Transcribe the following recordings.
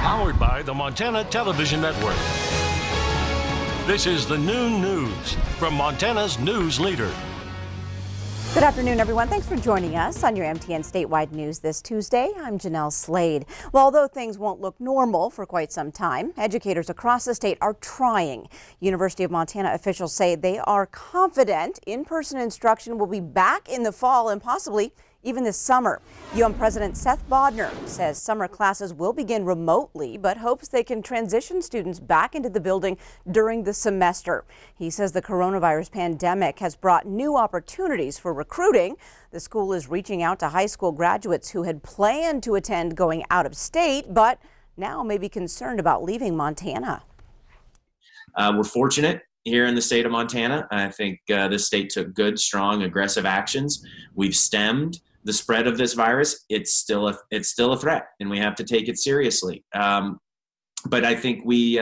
Powered by the Montana Television Network. This is the Noon News from Montana's news leader. Good afternoon, everyone. Thanks for joining us on your MTN Statewide News this Tuesday. I'm Jeanelle Slade. Well, although things won't look normal for quite some time, educators across the state are trying. University of Montana officials say they are confident in-person instruction will be back in the fall and possibly even this summer. UM President Seth Bodner says summer classes will begin remotely, but hopes they can transition students back into the building during the semester. He says the coronavirus pandemic has brought new opportunities for recruiting. The school is reaching out to high school graduates who had planned to attend going out of state, but now may be concerned about leaving Montana. We're fortunate here in the state of Montana. I think this state took good, strong, aggressive actions. We've stemmed the spread of this virus. It's still a threat, and we have to take it seriously. But I think we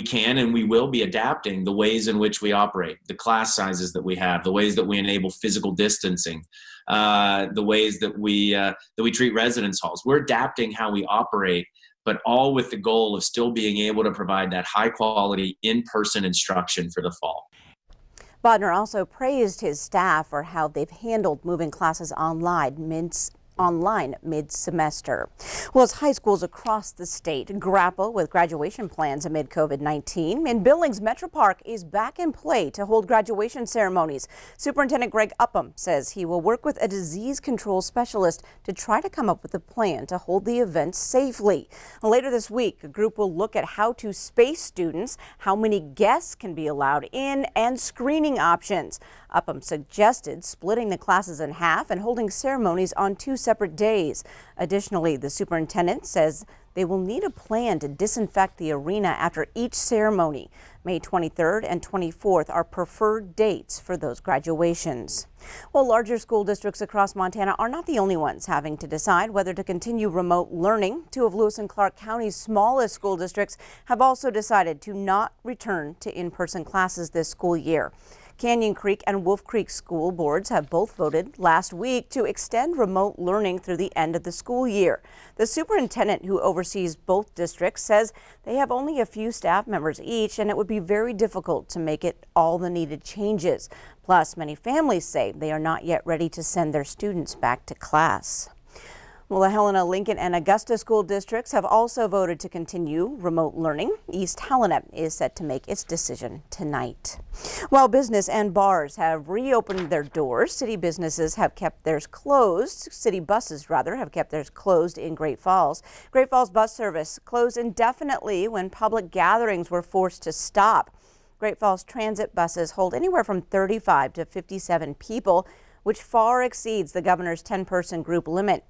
can and we will be adapting the ways in which we operate, the class sizes that we have, the ways that we enable physical distancing, the ways that we treat residence halls. We're adapting how we operate, but all with the goal of still being able to provide that high quality in-person instruction for the fall. Bodner also praised his staff for how they've handled moving classes online mid-semester. Well, as high schools across the state grapple with graduation plans amid COVID-19, in Billings, Metro Park is back in play to hold graduation ceremonies. Superintendent Greg Upham says he will work with a disease control specialist to try to come up with a plan to hold the event safely. Later this week, a group will look at how to space students, how many guests can be allowed in, and screening options. Upham suggested splitting the classes in half and holding ceremonies on 2 separate days. Additionally, the superintendent says they will need a plan to disinfect the arena after each ceremony. May 23rd and 24th are preferred dates for those graduations. Well, larger school districts across Montana are not the only ones having to decide whether to continue remote learning. 2 of Lewis and Clark County's smallest school districts have also decided to not return to in-person classes this school year. Canyon Creek and Wolf Creek school boards have both voted last week to extend remote learning through the end of the school year. The superintendent who oversees both districts says they have only a few staff members each, and it would be very difficult to make it all the needed changes. Plus, many families say they are not yet ready to send their students back to class. Well, the Helena, Lincoln, and Augusta school districts have also voted to continue remote learning. East Helena is set to make its decision tonight. While business and bars have reopened their doors, city businesses have kept theirs closed. City buses, rather, have kept theirs closed in Great Falls. Great Falls bus service closed indefinitely when public gatherings were forced to stop. Great Falls transit buses hold anywhere from 35 to 57 people, which far exceeds the governor's 10-person group limit.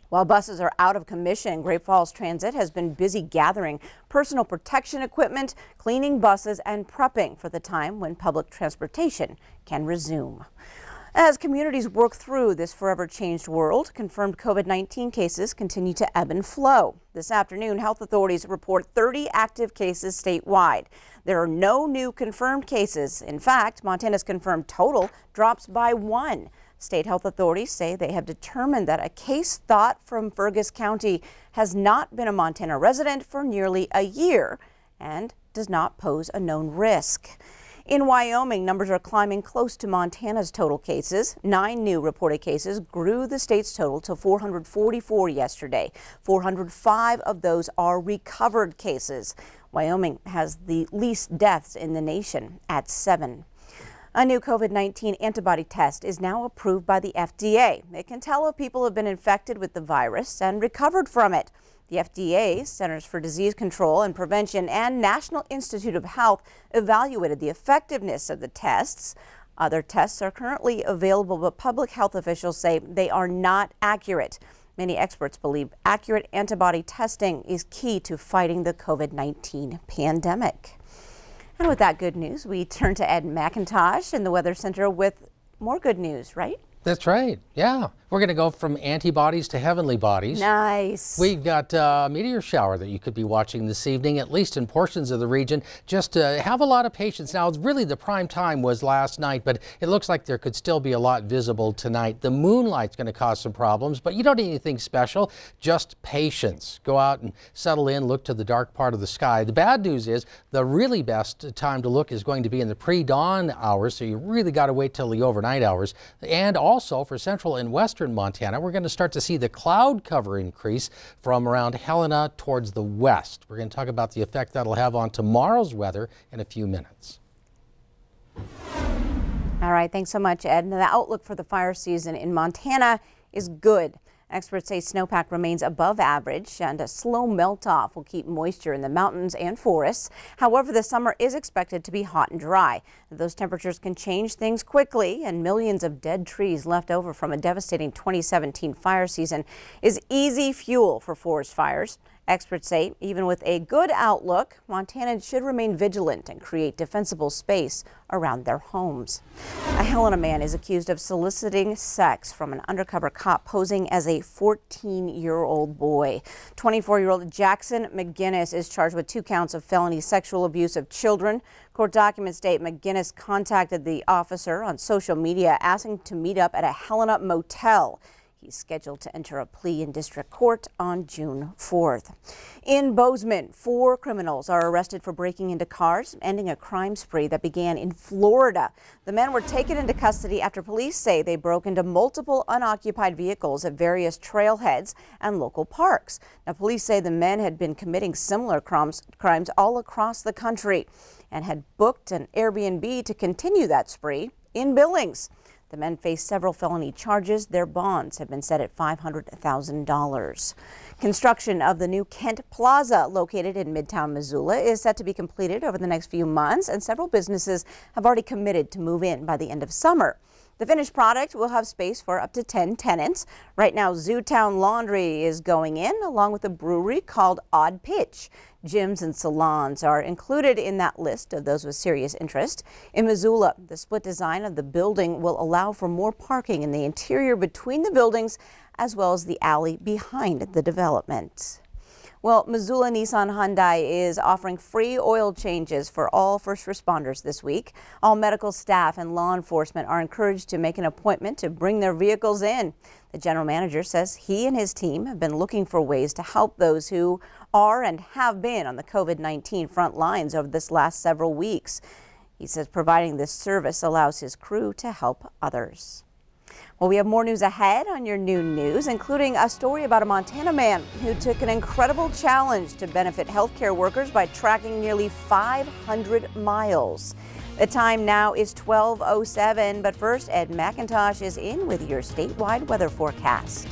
While buses are out of commission, Great Falls Transit has been busy gathering personal protection equipment, cleaning buses, and prepping for the time when public transportation can resume. As communities work through this forever changed world, confirmed COVID-19 cases continue to ebb and flow. This afternoon, health authorities report 30 active cases statewide. There are no new confirmed cases. In fact, Montana's confirmed total drops by 1. State health authorities say they have determined that a case thought from Fergus County has not been a Montana resident for nearly a year and does not pose a known risk. In Wyoming, numbers are climbing close to Montana's total cases. 9 new reported cases grew the state's total to 444 yesterday. 405 of those are recovered cases. Wyoming has the least deaths in the nation at 7. A new COVID-19 antibody test is now approved by the FDA. It can tell if people have been infected with the virus and recovered from it. The FDA, Centers for Disease Control and Prevention, and National Institute of Health evaluated the effectiveness of the tests. Other tests are currently available, but public health officials say they are not accurate. Many experts believe accurate antibody testing is key to fighting the COVID-19 pandemic. And with that good news, we turn to Ed McIntosh in the Weather Center with more good news, right? That's right. Yeah. We're going to go from antibodies to heavenly bodies. Nice. We've got a meteor shower that you could be watching this evening, at least in portions of the region. Just have a lot of patience. Now, it's really the prime time was last night, but it looks like there could still be a lot visible tonight. The moonlight's going to cause some problems, but you don't need anything special, just patience. Go out and settle in, look to the dark part of the sky. The bad news is the really best time to look is going to be in the pre-dawn hours, so you really got to wait till the overnight hours. And also for central and western Montana, we're going to start to see the cloud cover increase from around Helena towards the west. We're going to talk about the effect that'll have on tomorrow's weather in a few minutes. All right, thanks so much, Ed. Now, the outlook for the fire season in Montana is good. Experts say snowpack remains above average and a slow melt-off will keep moisture in the mountains and forests. However, the summer is expected to be hot and dry. Those temperatures can change things quickly, and millions of dead trees left over from a devastating 2017 fire season is easy fuel for forest fires. Experts say even with a good outlook, Montanans should remain vigilant and create defensible space around their homes. A Helena man is accused of soliciting sex from an undercover cop posing as a 14-year-old boy. 24-year-old Jackson McGinnis is charged with 2 counts of felony sexual abuse of children. Court documents state McGinnis contacted the officer on social media asking to meet up at a Helena motel. He's scheduled to enter a plea in district court on June 4th. In Bozeman, 4 criminals are arrested for breaking into cars, ending a crime spree that began in Florida. The men were taken into custody after police say they broke into multiple unoccupied vehicles at various trailheads and local parks. Now, police say the men had been committing similar crimes all across the country and had booked an Airbnb to continue that spree in Billings. The men face several felony charges. Their bonds have been set at $500,000. Construction of the new Kent Plaza, located in Midtown Missoula, is set to be completed over the next few months, and several businesses have already committed to move in by the end of summer. The finished product will have space for up to 10 tenants. Right now, Zootown Laundry is going in, along with a brewery called Odd Pitch. Gyms and salons are included in that list of those with serious interest. In Missoula, the split design of the building will allow for more parking in the interior between the buildings, as well as the alley behind the development. Well, Missoula Nissan Hyundai is offering free oil changes for all first responders this week. All medical staff and law enforcement are encouraged to make an appointment to bring their vehicles in. The general manager says he and his team have been looking for ways to help those who are and have been on the COVID-19 front lines over this last several weeks. He says providing this service allows his crew to help others. Well, we have more news ahead on your noon news, including a story about a Montana man who took an incredible challenge to benefit healthcare workers by tracking nearly 500 miles. The time now is 12:07, but first, Ed McIntosh is in with your statewide weather forecast.